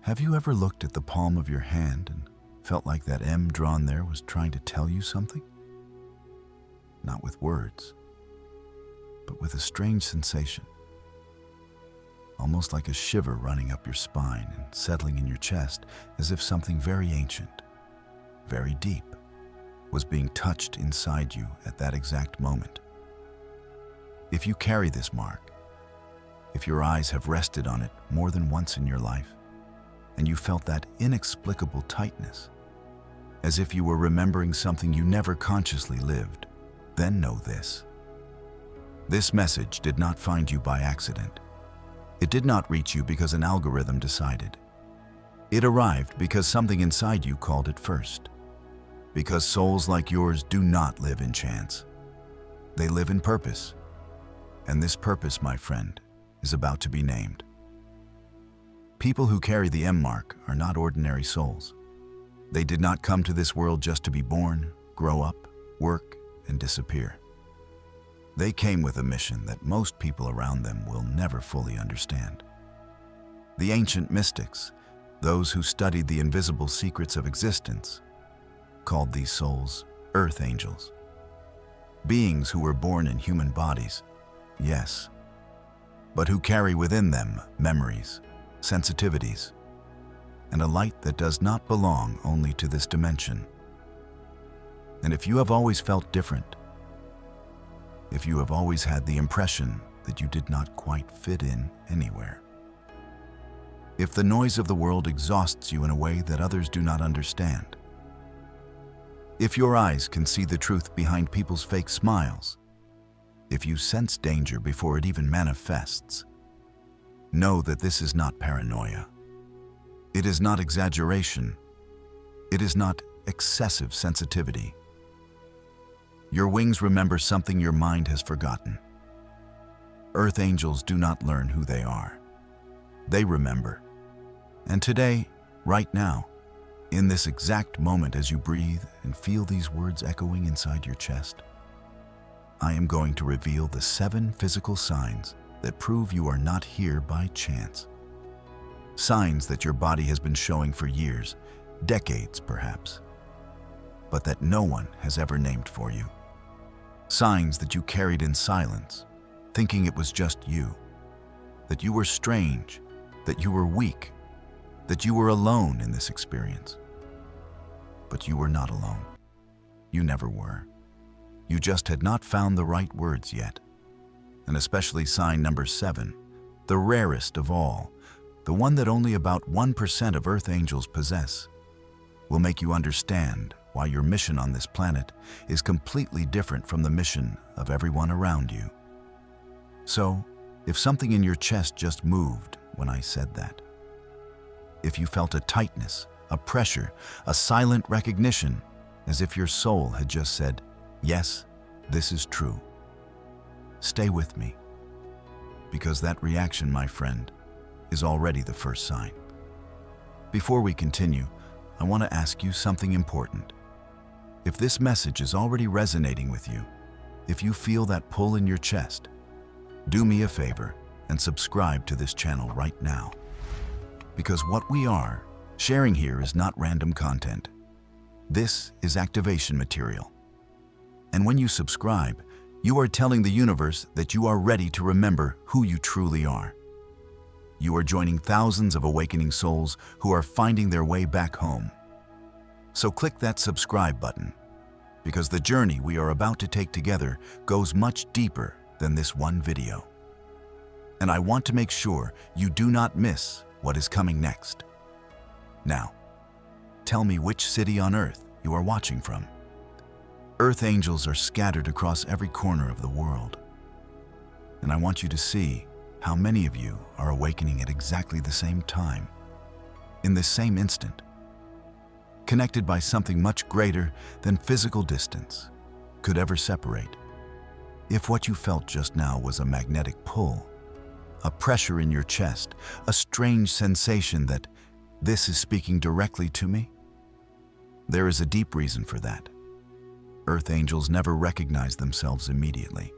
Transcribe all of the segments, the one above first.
Have you ever looked at the palm of your hand and felt like that M drawn there was trying to tell you something? Not with words, but with a strange sensation. Almost like a shiver running up your spine and settling in your chest, as if something very ancient, very deep, was being touched inside you at that exact moment. If you carry this mark, if your eyes have rested on it more than once in your life, and you felt that inexplicable tightness, as if you were remembering something you never consciously lived, then know this. This message did not find you by accident. It did not reach you because an algorithm decided. It arrived because something inside you called it first. Because souls like yours do not live in chance. They live in purpose. And this purpose, my friend, is about to be named. People who carry the M mark are not ordinary souls. They did not come to this world just to be born, grow up, work, and disappear. They came with a mission that most people around them will never fully understand. The ancient mystics, those who studied the invisible secrets of existence, called these souls earth angels. Beings who were born in human bodies, yes, but who carry within them memories, sensitivities, and a light that does not belong only to this dimension. And if you have always felt different, if you have always had the impression that you did not quite fit in anywhere, if the noise of the world exhausts you in a way that others do not understand, if your eyes can see the truth behind people's fake smiles, if you sense danger before it even manifests, know that this is not paranoia. It is not exaggeration. It is not excessive sensitivity. Your wings remember something your mind has forgotten. Earth angels do not learn who they are. They remember. And today, right now, in this exact moment as you breathe and feel these words echoing inside your chest, I am going to reveal the 7 physical signs that prove you are not here by chance. Signs that your body has been showing for years, decades perhaps, but that no one has ever named for you. Signs that you carried in silence, thinking it was just you, that you were strange, that you were weak, that you were alone in this experience. But you were not alone. You never were. You just had not found the right words yet. And especially sign number 7, the rarest of all, the one that only about 1% of Earth angels possess, will make you understand why your mission on this planet is completely different from the mission of everyone around you. So, if something in your chest just moved when I said that, if you felt a tightness, a pressure, a silent recognition, as if your soul had just said, yes, this is true, stay with me, because that reaction, my friend, is already the first sign. Before we continue, I want to ask you something important. If this message is already resonating with you, if you feel that pull in your chest, do me a favor and subscribe to this channel right now. Because what we are sharing here is not random content. This is activation material. And when you subscribe, you are telling the universe that you are ready to remember who you truly are. You are joining thousands of awakening souls who are finding their way back home. So click that subscribe button, because the journey we are about to take together goes much deeper than this one video. And I want to make sure you do not miss what is coming next. Now, tell me which city on Earth you are watching from. Earth angels are scattered across every corner of the world. And I want you to see how many of you are awakening at exactly the same time, in this same instant, connected by something much greater than physical distance could ever separate. If what you felt just now was a magnetic pull, a pressure in your chest, a strange sensation that this is speaking directly to me, there is a deep reason for that. Earth angels never recognize themselves immediately.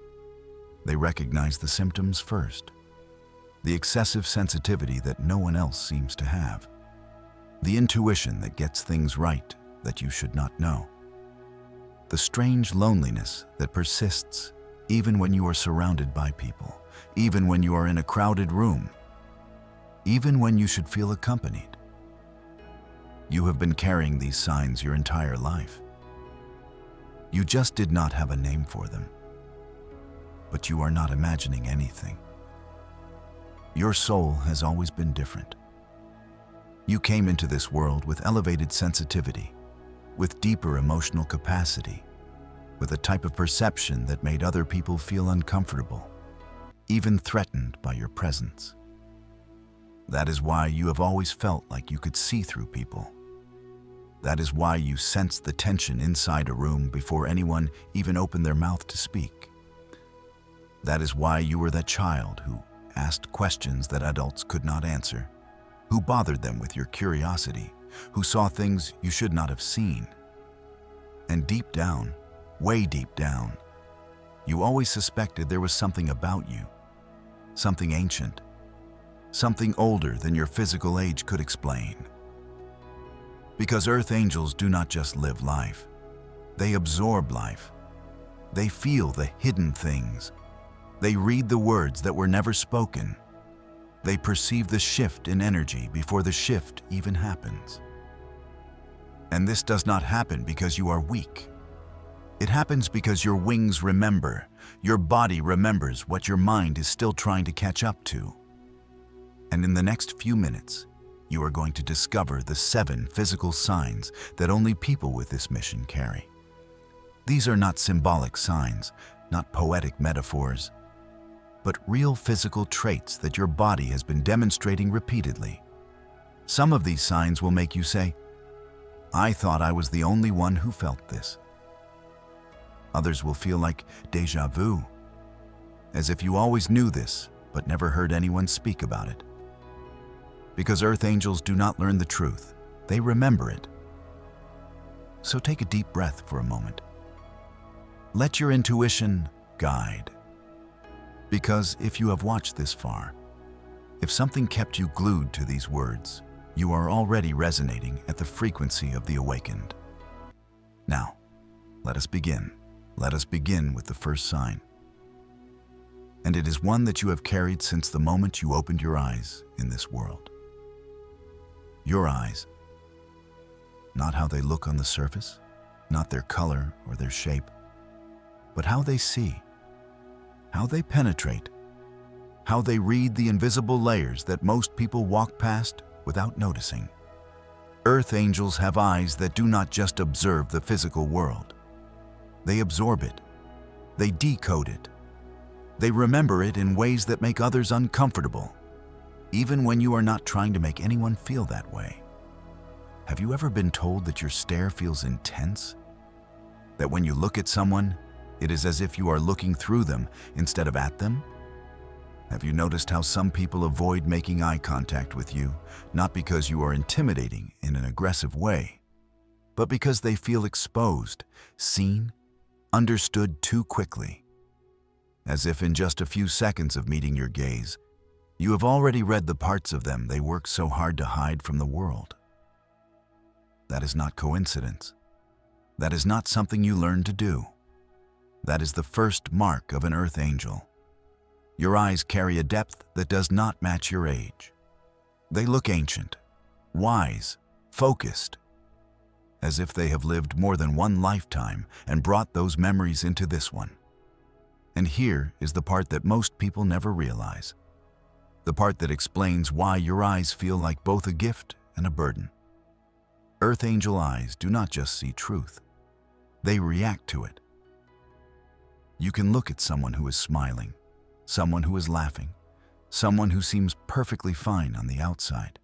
They recognize the symptoms first, the excessive sensitivity that no one else seems to have. The intuition that gets things right that you should not know. The strange loneliness that persists even when you are surrounded by people, even when you are in a crowded room, even when you should feel accompanied. You have been carrying these signs your entire life. You just did not have a name for them. But you are not imagining anything. Your soul has always been different. You came into this world with elevated sensitivity, with deeper emotional capacity, with a type of perception that made other people feel uncomfortable, even threatened by your presence. That is why you have always felt like you could see through people. That is why you sensed the tension inside a room before anyone even opened their mouth to speak. That is why you were that child who asked questions that adults could not answer, who bothered them with your curiosity, who saw things you should not have seen. And deep down, way deep down, you always suspected there was something about you, something ancient, something older than your physical age could explain. Because earth angels do not just live life, they absorb life. They feel the hidden things. They read the words that were never spoken. They perceive the shift in energy before the shift even happens. And this does not happen because you are weak. It happens because your wings remember, your body remembers what your mind is still trying to catch up to. And in the next few minutes, you are going to discover the 7 physical signs that only people with this mission carry. These are not symbolic signs, not poetic metaphors, but real physical traits that your body has been demonstrating repeatedly. Some of these signs will make you say, "I thought I was the only one who felt this." Others will feel like déjà vu, as if you always knew this but never heard anyone speak about it. Because earth angels do not learn the truth, they remember it. So take a deep breath for a moment. Let your intuition guide. Because if you have watched this far, if something kept you glued to these words, you are already resonating at the frequency of the awakened. Now, let us begin. Let us begin with the first sign. And it is one that you have carried since the moment you opened your eyes in this world. Your eyes, not how they look on the surface, not their color or their shape, but how they see, how they penetrate, how they read the invisible layers that most people walk past without noticing. Earth angels have eyes that do not just observe the physical world. They absorb it. They decode it. They remember it in ways that make others uncomfortable, even when you are not trying to make anyone feel that way. Have you ever been told that your stare feels intense? That when you look at someone, it is as if you are looking through them instead of at them? Have you noticed how some people avoid making eye contact with you, not because you are intimidating in an aggressive way, but because they feel exposed, seen, understood too quickly? As if in just a few seconds of meeting your gaze, you have already read the parts of them they work so hard to hide from the world. That is not coincidence. That is not something you learn to do. That is the first mark of an earth angel. Your eyes carry a depth that does not match your age. They look ancient, wise, focused, as if they have lived more than one lifetime and brought those memories into this one. And here is the part that most people never realize. The part that explains why your eyes feel like both a gift and a burden. Earth angel eyes do not just see truth. They react to it. You can look at someone who is smiling, someone who is laughing, someone who seems perfectly fine on the outside,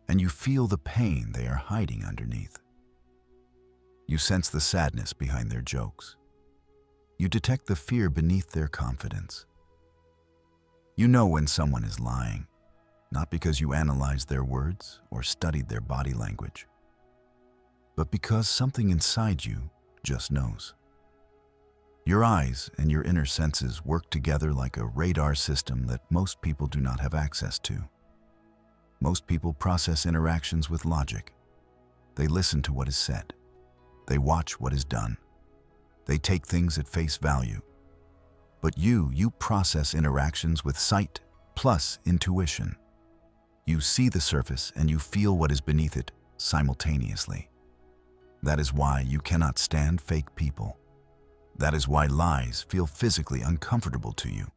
and you feel the pain they are hiding underneath. You sense the sadness behind their jokes. You detect the fear beneath their confidence. You know when someone is lying, not because you analyzed their words or studied their body language, but because something inside you just knows. Your eyes and your inner senses work together like a radar system that most people do not have access to. Most people process interactions with logic. They listen to what is said. They watch what is done. They take things at face value. But you process interactions with sight plus intuition. You see the surface and you feel what is beneath it simultaneously. That is why you cannot stand fake people. That is why lies feel physically uncomfortable to you,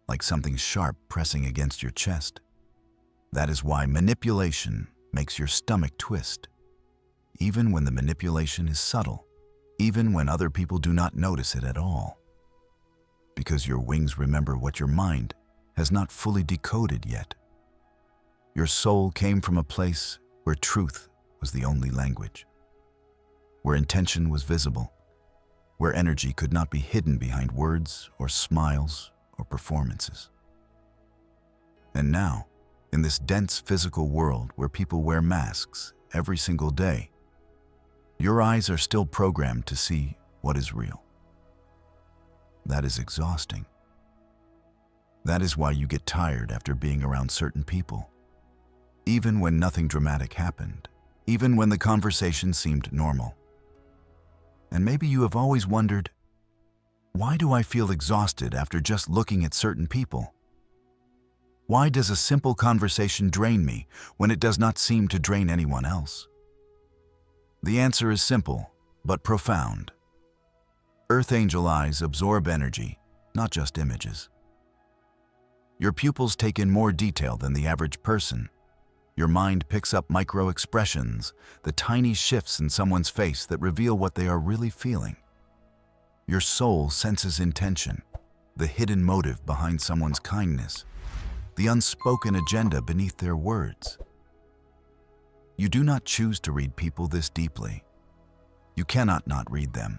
like something sharp pressing against your chest. That is why manipulation makes your stomach twist, even when the manipulation is subtle, even when other people do not notice it at all. Because your wings remember what your mind has not fully decoded yet. Your soul came from a place where truth was the only language, where intention was visible, where energy could not be hidden behind words or smiles or performances. And now, in this dense physical world where people wear masks every single day, your eyes are still programmed to see what is real. That is exhausting. That is why you get tired after being around certain people, even when nothing dramatic happened, even when the conversation seemed normal. And maybe you have always wondered, why do I feel exhausted after just looking at certain people? Why does a simple conversation drain me when it does not seem to drain anyone else? The answer is simple, but profound. Earth angel eyes absorb energy, not just images. Your pupils take in more detail than the average person. Your mind picks up micro-expressions, the tiny shifts in someone's face that reveal what they are really feeling. Your soul senses intention, the hidden motive behind someone's kindness, the unspoken agenda beneath their words. You do not choose to read people this deeply. You cannot not read them.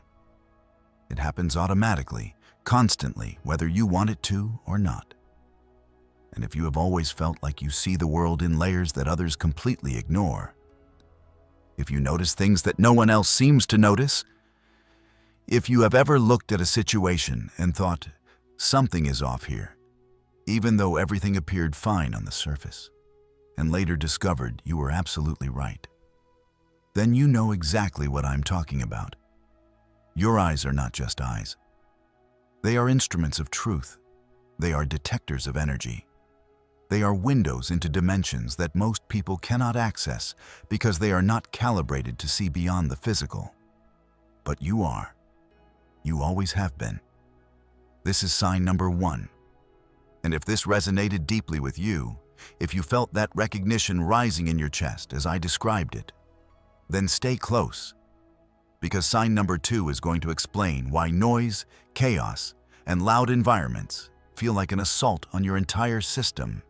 It happens automatically, constantly, whether you want it to or not. And if you have always felt like you see the world in layers that others completely ignore, if you notice things that no one else seems to notice, if you have ever looked at a situation and thought, something is off here, even though everything appeared fine on the surface, and later discovered you were absolutely right, then you know exactly what I'm talking about. Your eyes are not just eyes. They are instruments of truth. They are detectors of energy. They are windows into dimensions that most people cannot access because they are not calibrated to see beyond the physical. But you are. You always have been. This is sign number 1. And if this resonated deeply with you, if you felt that recognition rising in your chest as I described it, then stay close. Because sign number 2 is going to explain why noise, chaos, and loud environments feel like an assault on your entire system,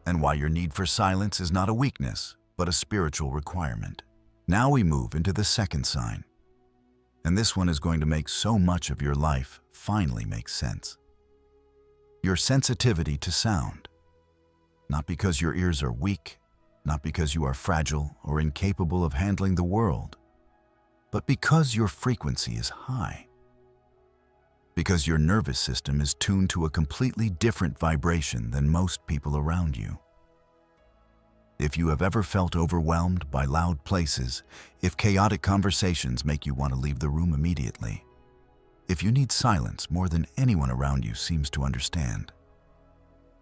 and why your need for silence is not a weakness, but a spiritual requirement. Now we move into the second sign. And this one is going to make so much of your life finally make sense. Your sensitivity to sound. Not because your ears are weak, not because you are fragile or incapable of handling the world, but because your frequency is high. Because your nervous system is tuned to a completely different vibration than most people around you. If you have ever felt overwhelmed by loud places, if chaotic conversations make you want to leave the room immediately, if you need silence more than anyone around you seems to understand,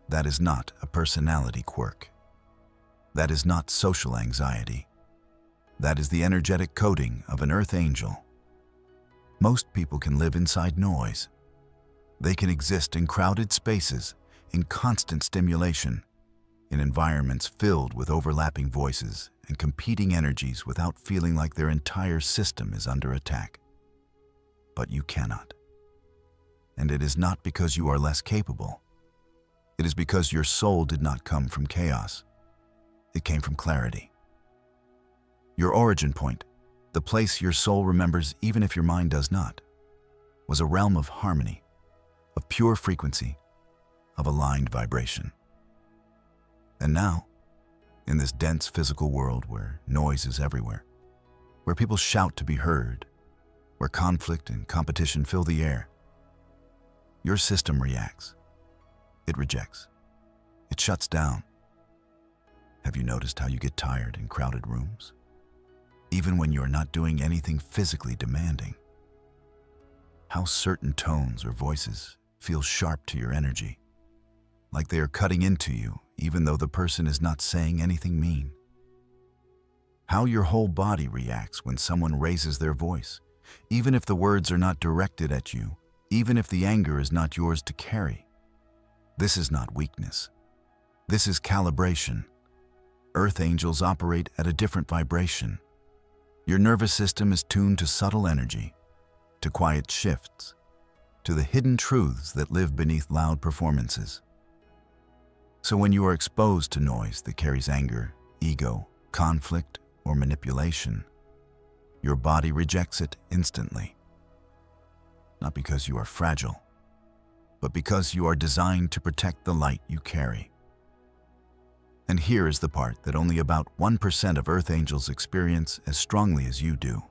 that is not a personality quirk. That is not social anxiety. That is the energetic coding of an earth angel. Most people can live inside noise. They can exist in crowded spaces, in constant stimulation, in environments filled with overlapping voices and competing energies without feeling like their entire system is under attack. But you cannot. And it is not because you are less capable. It is because your soul did not come from chaos. It came from clarity. Your origin point, the place your soul remembers even if your mind does not, was a realm of harmony, of pure frequency, of aligned vibration. And now, in this dense physical world where noise is everywhere, where people shout to be heard, where conflict and competition fill the air, your system reacts. It rejects. It shuts down. Have you noticed how you get tired in crowded rooms? Even when you are not doing anything physically demanding? How certain tones or voices feel sharp to your energy, like they are cutting into you even though the person is not saying anything mean? How your whole body reacts when someone raises their voice, even if the words are not directed at you, even if the anger is not yours to carry. This is not weakness. This is calibration. Earth angels operate at a different vibration. Your nervous system is tuned to subtle energy, to quiet shifts, to the hidden truths that live beneath loud performances. So when you are exposed to noise that carries anger, ego, conflict, or manipulation, your body rejects it instantly. Not because you are fragile, but because you are designed to protect the light you carry. And here is the part that only about 1% of Earth angels experience as strongly as you do.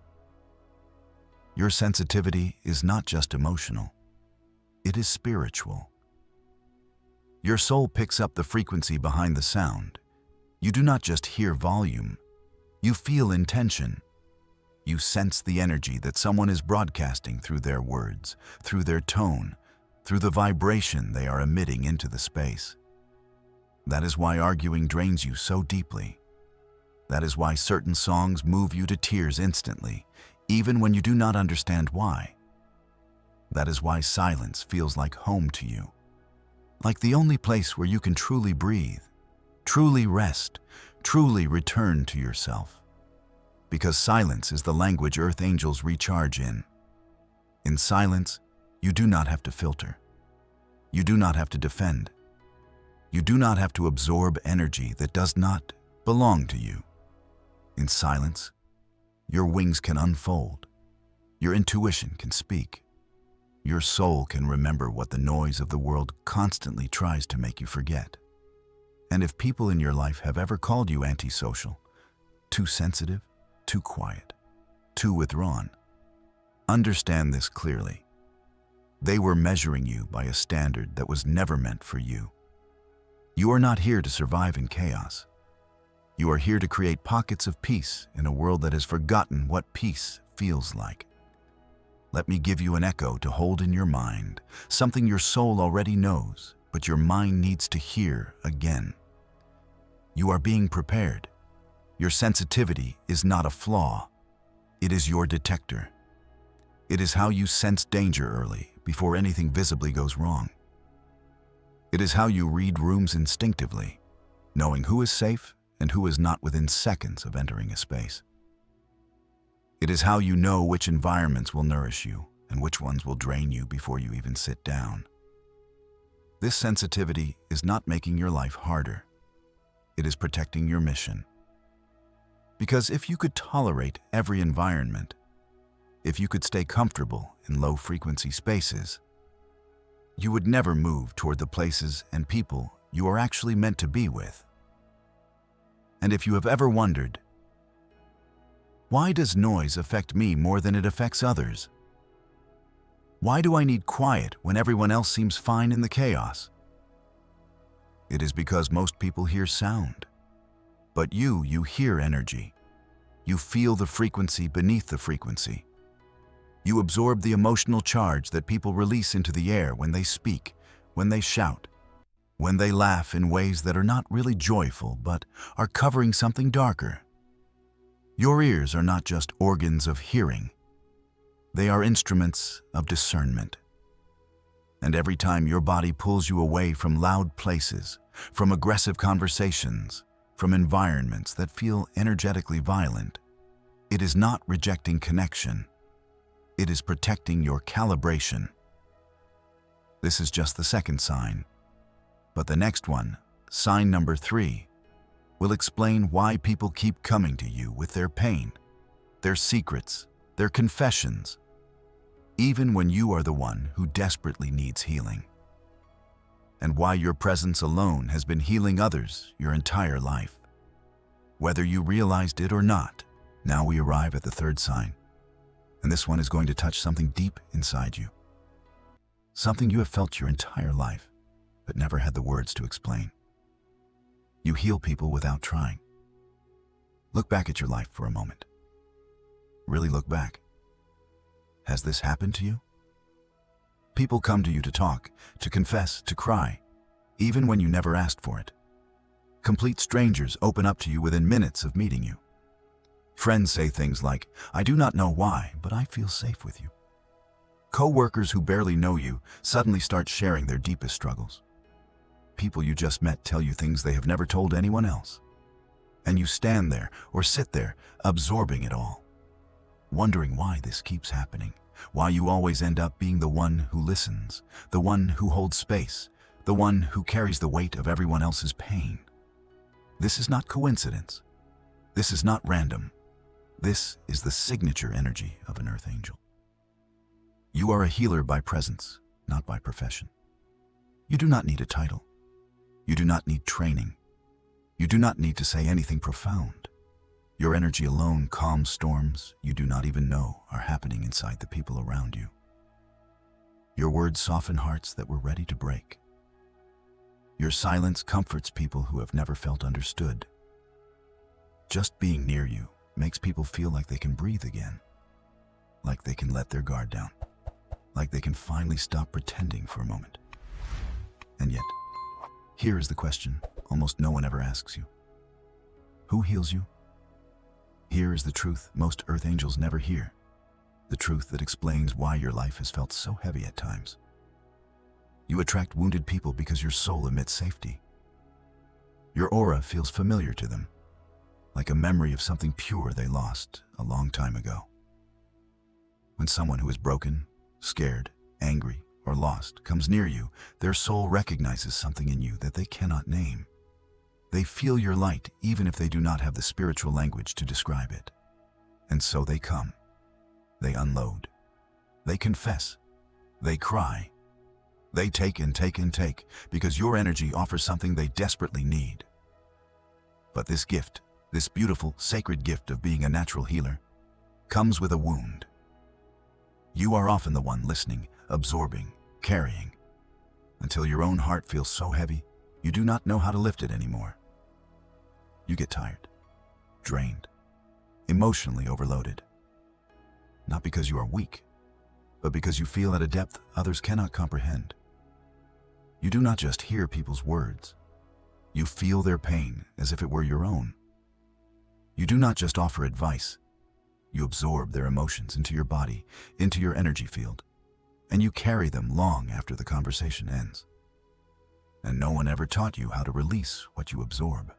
Your sensitivity is not just emotional, it is spiritual. Your soul picks up the frequency behind the sound. You do not just hear volume, you feel intention. You sense the energy that someone is broadcasting through their words, through their tone, through the vibration they are emitting into the space. That is why arguing drains you so deeply. That is why certain songs move you to tears instantly, even when you do not understand why. That is why silence feels like home to you, like the only place where you can truly breathe, truly rest, truly return to yourself. Because silence is the language Earth angels recharge in. In silence, you do not have to filter. You do not have to defend. You do not have to absorb energy that does not belong to you. In silence, your wings can unfold. Your intuition can speak. Your soul can remember what the noise of the world constantly tries to make you forget. And if people in your life have ever called you antisocial, too sensitive, too quiet, too withdrawn, understand this clearly. They were measuring you by a standard that was never meant for you. You are not here to survive in chaos. You are here to create pockets of peace in a world that has forgotten what peace feels like. Let me give you an echo to hold in your mind, something your soul already knows, but your mind needs to hear again. You are being prepared. Your sensitivity is not a flaw. It is your detector. It is how you sense danger early, before anything visibly goes wrong. It is how you read rooms instinctively, knowing who is safe and who is not within seconds of entering a space. It is how you know which environments will nourish you and which ones will drain you before you even sit down. This sensitivity is not making your life harder. It is protecting your mission. Because if you could tolerate every environment, if you could stay comfortable in low-frequency spaces, you would never move toward the places and people you are actually meant to be with. And if you have ever wondered, why does noise affect me more than it affects others? Why do I need quiet when everyone else seems fine in the chaos? It is because most people hear sound. But you hear energy. You feel the frequency beneath the frequency. You absorb the emotional charge that people release into the air when they speak, when they shout, when they laugh in ways that are not really joyful but are covering something darker. Your ears are not just organs of hearing. They are instruments of discernment. And every time your body pulls you away from loud places, from aggressive conversations, from environments that feel energetically violent, it is not rejecting connection. It is protecting your calibration. This is just the second sign. But the next one, sign number 3, will explain why people keep coming to you with their pain, their secrets, their confessions, even when you are the one who desperately needs healing. And why your presence alone has been healing others your entire life. Whether you realized it or not, now we arrive at the third sign. And this one is going to touch something deep inside you. Something you have felt your entire life, but never had the words to explain. You heal people without trying. Look back at your life for a moment. Really look back. Has this happened to you? People come to you to talk, to confess, to cry, even when you never asked for it. Complete strangers open up to you within minutes of meeting you. Friends say things like, "I do not know why, but I feel safe with you." Co-workers who barely know you suddenly start sharing their deepest struggles. People you just met tell you things they have never told anyone else. And you stand there or sit there, absorbing it all, wondering why this keeps happening, why you always end up being the one who listens, the one who holds space, the one who carries the weight of everyone else's pain. This is not coincidence. This is not random. This is the signature energy of an earth angel. You are a healer by presence, not by profession. You do not need a title. You do not need training. You do not need to say anything profound. Your energy alone calms storms you do not even know are happening inside the people around you. Your words soften hearts that were ready to break. Your silence comforts people who have never felt understood. Just being near you makes people feel like they can breathe again, like they can let their guard down, like they can finally stop pretending for a moment. And yet, here is the question almost no one ever asks you. Who heals you? Here is the truth most earth angels never hear, the truth that explains why your life has felt so heavy at times. You attract wounded people because your soul emits safety. Your aura feels familiar to them, like a memory of something pure they lost a long time ago. When someone who is broken, scared, angry, or lost comes near you, their soul recognizes something in you that they cannot name. They feel your light even if they do not have the spiritual language to describe it. And so they come. They unload. They confess. They cry. They take and take and take because your energy offers something they desperately need. But this gift, this beautiful, sacred gift of being a natural healer, comes with a wound. You are often the one listening, absorbing, carrying, until your own heart feels so heavy, you do not know how to lift it anymore. You get tired, drained, emotionally overloaded. Not because you are weak, but because you feel at a depth others cannot comprehend. You do not just hear people's words. You feel their pain as if it were your own. You do not just offer advice. You absorb their emotions into your body, into your energy field, and you carry them long after the conversation ends. And no one ever taught you how to release what you absorb.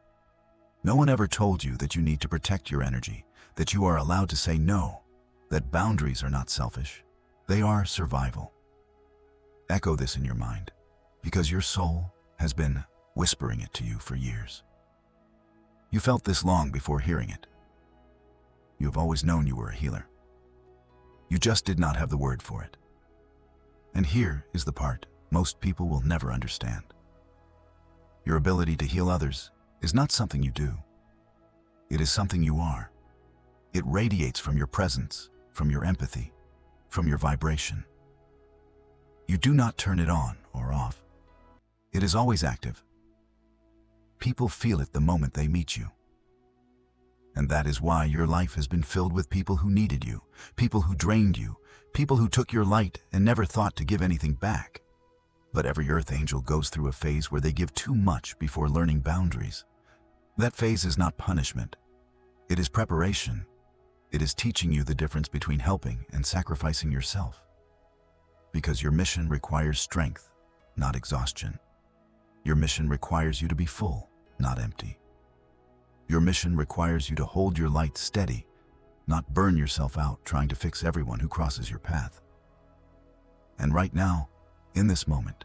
No one ever told you that you need to protect your energy, that you are allowed to say no, that boundaries are not selfish, they are survival. Echo this in your mind, because your soul has been whispering it to you for years. You felt this long before hearing it. You have always known you were a healer. You just did not have the word for it. And here is the part most people will never understand. Your ability to heal others is not something you do. It is something you are. It radiates from your presence, from your empathy, from your vibration. You do not turn it on or off. It is always active. People feel it the moment they meet you. And that is why your life has been filled with people who needed you, people who drained you, people who took your light and never thought to give anything back. But every earth angel goes through a phase where they give too much before learning boundaries. That phase is not punishment. It is preparation. It is teaching you the difference between helping and sacrificing yourself. Because your mission requires strength, not exhaustion. Your mission requires you to be full, not empty. Your mission requires you to hold your light steady, not burn yourself out trying to fix everyone who crosses your path. And right now, in this moment,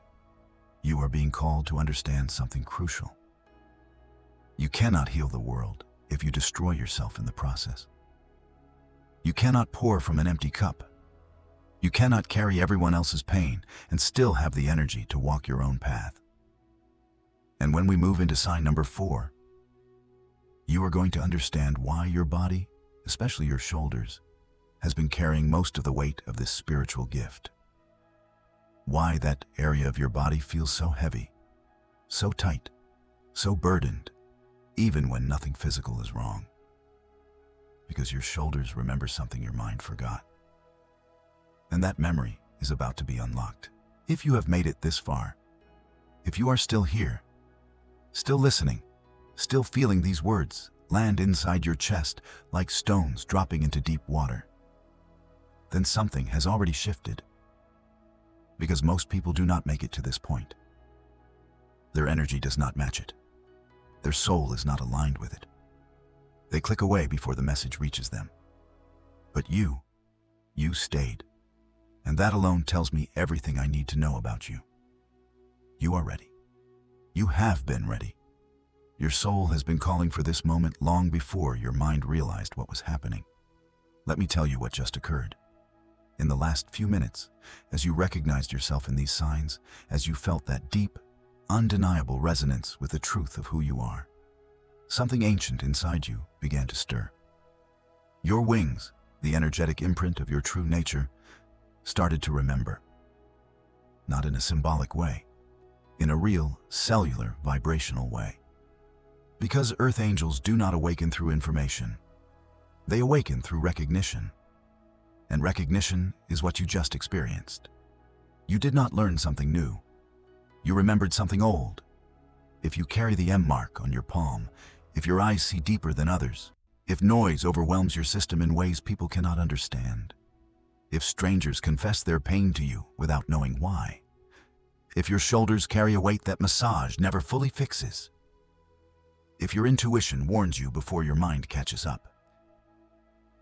you are being called to understand something crucial. You cannot heal the world if you destroy yourself in the process. You cannot pour from an empty cup. You cannot carry everyone else's pain and still have the energy to walk your own path. And when we move into sign number 4, you are going to understand why your body, especially your shoulders, has been carrying most of the weight of this spiritual gift. Why that area of your body feels so heavy, so tight, so burdened, even when nothing physical is wrong. Because your shoulders remember something your mind forgot. And that memory is about to be unlocked. If you have made it this far, if you are still here, still listening, still feeling these words land inside your chest like stones dropping into deep water, then something has already shifted. Because most people do not make it to this point. Their energy does not match it. Their soul is not aligned with it. They click away before the message reaches them. But you stayed. And that alone tells me everything I need to know about you. You are ready. You have been ready. Your soul has been calling for this moment long before your mind realized what was happening. Let me tell you what just occurred. In the last few minutes, as you recognized yourself in these signs, as you felt that deep, undeniable resonance with the truth of who you are, something ancient inside you began to stir. Your wings, the energetic imprint of your true nature, started to remember. Not in a symbolic way, in a real, cellular, vibrational way. Because earth angels do not awaken through information. They awaken through recognition. And recognition is what you just experienced. You did not learn something new. You remembered something old. If you carry the M mark on your palm, if your eyes see deeper than others, if noise overwhelms your system in ways people cannot understand, if strangers confess their pain to you without knowing why, if your shoulders carry a weight that massage never fully fixes, if your intuition warns you before your mind catches up,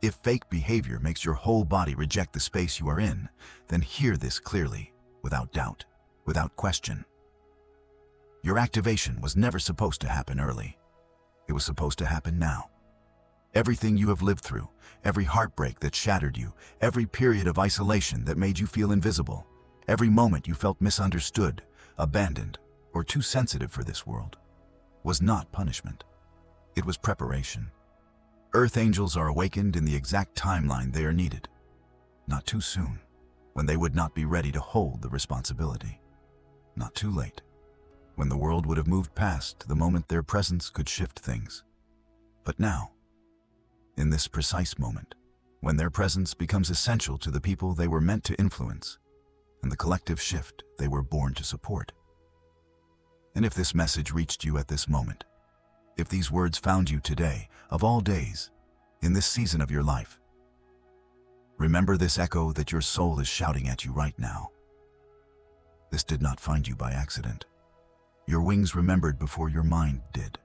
if fake behavior makes your whole body reject the space you are in, then hear this clearly, without doubt, without question. Your activation was never supposed to happen early. It was supposed to happen now. Everything you have lived through, every heartbreak that shattered you, every period of isolation that made you feel invisible, every moment you felt misunderstood, abandoned, or too sensitive for this world, was not punishment. It was preparation. Earth angels are awakened in the exact timeline they are needed. Not too soon, when they would not be ready to hold the responsibility. Not too late, when the world would have moved past the moment their presence could shift things. But now, in this precise moment, when their presence becomes essential to the people they were meant to influence, and the collective shift they were born to support. And if this message reached you at this moment, if these words found you today, of all days, in this season of your life, remember this echo that your soul is shouting at you right now. This did not find you by accident. Your wings remembered before your mind did.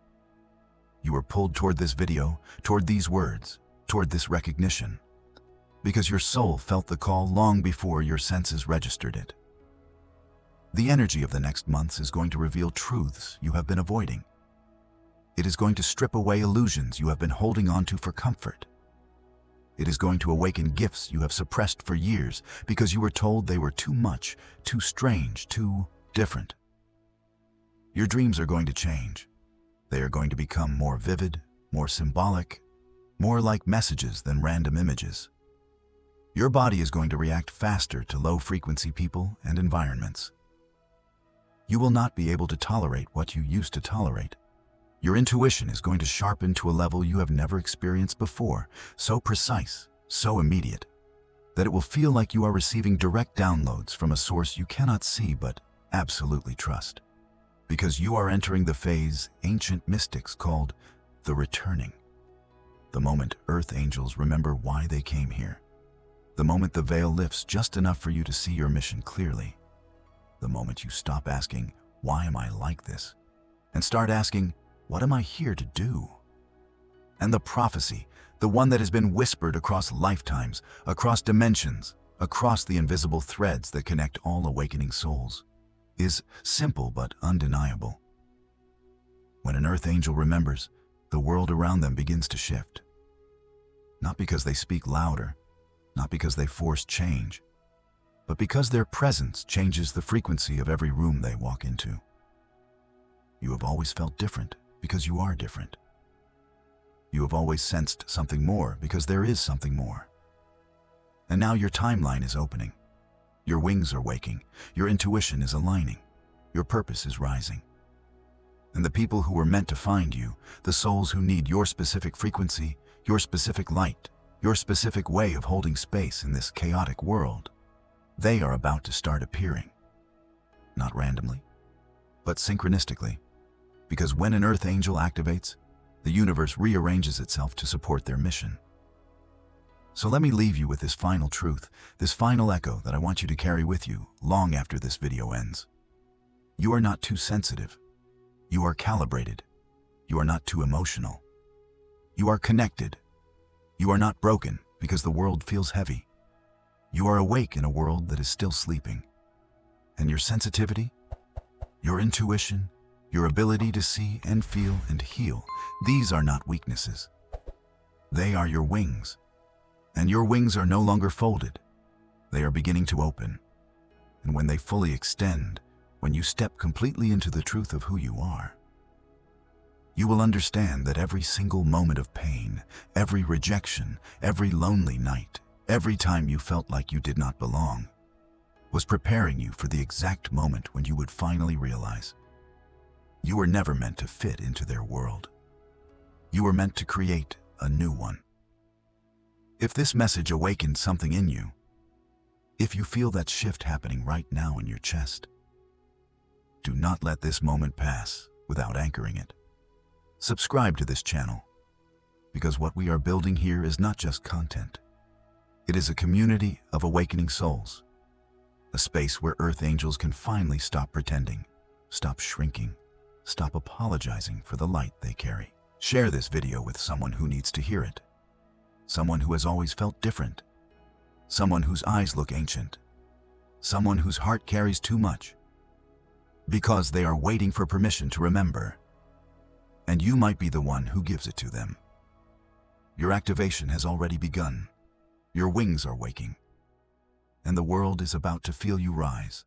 You were pulled toward this video, toward these words, toward this recognition, because your soul felt the call long before your senses registered it. The energy of the next months is going to reveal truths you have been avoiding. It is going to strip away illusions you have been holding on to for comfort. It is going to awaken gifts you have suppressed for years because you were told they were too much, too strange, too different. Your dreams are going to change. They are going to become more vivid, more symbolic, more like messages than random images. Your body is going to react faster to low-frequency people and environments. You will not be able to tolerate what you used to tolerate. Your intuition is going to sharpen to a level you have never experienced before, so precise, so immediate, that it will feel like you are receiving direct downloads from a source you cannot see but absolutely trust. Because you are entering the phase ancient mystics called the returning. The moment earth angels remember why they came here. The moment the veil lifts just enough for you to see your mission clearly. The moment you stop asking, why am I like this? And start asking, what am I here to do? And the prophecy, the one that has been whispered across lifetimes, across dimensions, across the invisible threads that connect all awakening souls, is simple but undeniable. When an earth angel remembers, the world around them begins to shift. Not because they speak louder, not because they force change, but because their presence changes the frequency of every room they walk into. You have always felt different because you are different. You have always sensed something more because there is something more. And now your timeline is opening. Your wings are waking. Your intuition is aligning. Your purpose is rising. And the people who were meant to find you, the souls who need your specific frequency, your specific light, your specific way of holding space in this chaotic world, they are about to start appearing. Not randomly, but synchronistically. Because when an Earth Angel activates, the universe rearranges itself to support their mission. So let me leave you with this final truth, this final echo that I want you to carry with you long after this video ends. You are not too sensitive. You are calibrated. You are not too emotional. You are connected. You are not broken because the world feels heavy. You are awake in a world that is still sleeping. And your sensitivity, your intuition, your ability to see and feel and heal, these are not weaknesses. They are your wings. And your wings are no longer folded. They are beginning to open. And when they fully extend, when you step completely into the truth of who you are, you will understand that every single moment of pain, every rejection, every lonely night, every time you felt like you did not belong, was preparing you for the exact moment when you would finally realize you were never meant to fit into their world. You were meant to create a new one. If this message awakened something in you, if you feel that shift happening right now in your chest, do not let this moment pass without anchoring it. Subscribe to this channel, because what we are building here is not just content. It is a community of awakening souls, a space where Earth Angels can finally stop pretending, stop shrinking, stop apologizing for the light they carry. Share this video with someone who needs to hear it, someone who has always felt different, someone whose eyes look ancient, someone whose heart carries too much, because they are waiting for permission to remember. And you might be the one who gives it to them. Your activation has already begun. Your wings are waking. And the world is about to feel you rise.